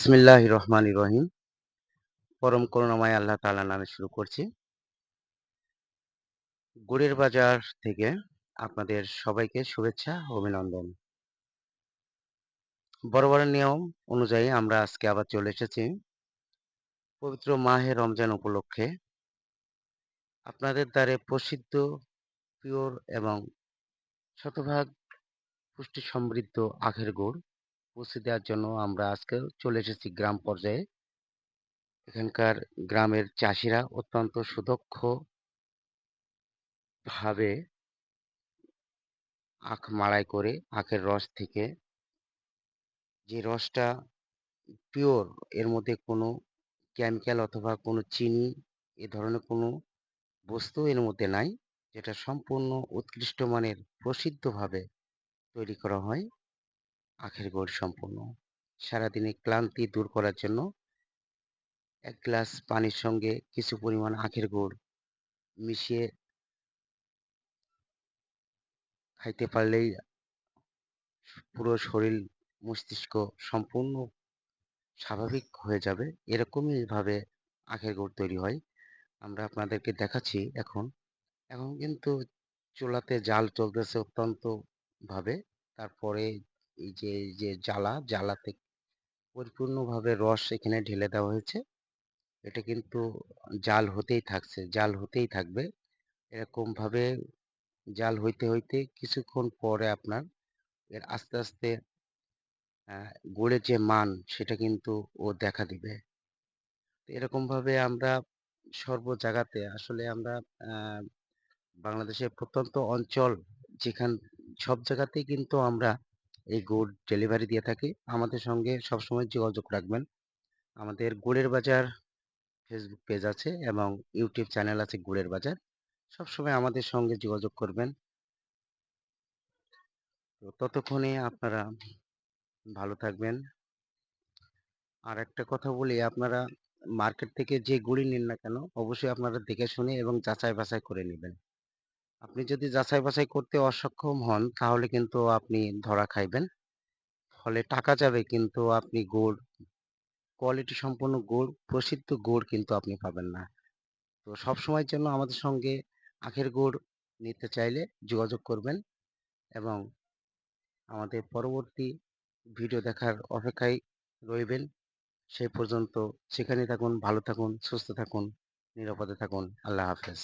বিসমিল্লাহির রহমানির রহিম। পরম করুণাময় আল্লাহ তাআলার নামে শুরু করছি। গুড়ের বাজার থেকে আপনাদের সবাইকে শুভেচ্ছা ও অভিনন্দন। বরাবরের নিয়ম অনুযায়ী আমরা আজকে আবার চলে এসেছি পবিত্র মাহে রমজান উপলক্ষে আপনাদের দ্বারে প্রসিদ্ধ, পিওর এবং শতভাগ পুষ্টি সমৃদ্ধ আখের গুড় পৌঁছে দেওয়ার জন্য আমরা আজকেও চলে এসেছি গ্রাম পর্যায়ে। এখানকার গ্রামের চাষিরা অত্যন্ত সুদক্ষভাবে আখ মাড়াই করে আখের রস থেকে যে রসটা পিওর, এর মধ্যে কোনো কেমিক্যাল অথবা কোনো চিনি এ ধরনের কোনো বস্তু এর মধ্যে নাই, যেটা সম্পূর্ণ উৎকৃষ্ট মানের প্রসিদ্ধভাবে তৈরি করা হয় আখের গুড় সম্পূর্ণ। সারাদিনের ক্লান্তি দূর করার জন্য এক গ্লাস পানির সঙ্গে কিছু পরিমাণ আখের গুড় মিশিয়ে খাইতে পারলেই পুরো শরীর মস্তিষ্ক সম্পূর্ণ স্বাভাবিক হয়ে যাবে। এরকমই ভাবে আখের গুড় তৈরি হয়। আমরা আপনাদেরকে দেখাচ্ছি এখন। এখন কিন্তু চুলাতে জাল চলতেছে অত্যন্ত ভাবে। তারপরে এই যে জ্বালাতে পরিপূর্ণভাবে রস এখানে ঢেলে দেওয়া হয়েছে। এটা কিন্তু জাল হতেই থাকছে, জাল হতেই থাকবে। এরকমভাবে জাল হইতে, হইতে কিছুক্ষণ পরে আপনার এর আস্তে, আস্তে আ গুড়ের যে মান সেটা কিন্তু ও দেখা দিবে। এরকমভাবে আমরা সর্ব জায়গাতে আসলে আমরা আ বাংলাদেশের প্রত্যন্ত অঞ্চল যেখান সব জায়গাতেই কিন্তু আমরা এই গুড় ডেলিভারি দিয়ে থাকি। আমাদের সঙ্গে সবসময় যোগাযোগ রাখবেন। আমাদের গুড়ের বাজার ফেসবুক পেজ আছে এবং ইউটিউব চ্যানেল আছে গুড়ের বাজার। সবসময় আমাদের সঙ্গে যোগাযোগ করবেন। তো ততক্ষণে আপনারা ভালো থাকবেন। আর একটা কথা বলি, আপনারা মার্কেট থেকে যে গুড়ই নিন না কেন, অবশ্যই আপনারা দেখে শুনে এবং যাচাই বাছাই করে নিবেন। আপনি যদি যাচাই বাছাই করতে অসক্ষম হন, তাহলে কিন্তু আপনি ধরা খাইবেন। ফলে টাকা যাবে, কিন্তু আপনি গুড়, কোয়ালিটি সম্পন্ন গুড়, প্রসিদ্ধ গুড় কিন্তু আপনি পাবেন না। তো সবসময়ের জন্য আমাদের সঙ্গে আখের গুড় নিতে চাইলে যোগাযোগ করবেন এবং আমাদের পরবর্তী ভিডিও দেখার অপেক্ষায় রইবেন। সেই পর্যন্ত সেখানেই থাকুন, ভালো থাকুন, সুস্থ থাকুন, নিরাপদে থাকুন। আল্লাহ হাফেজ।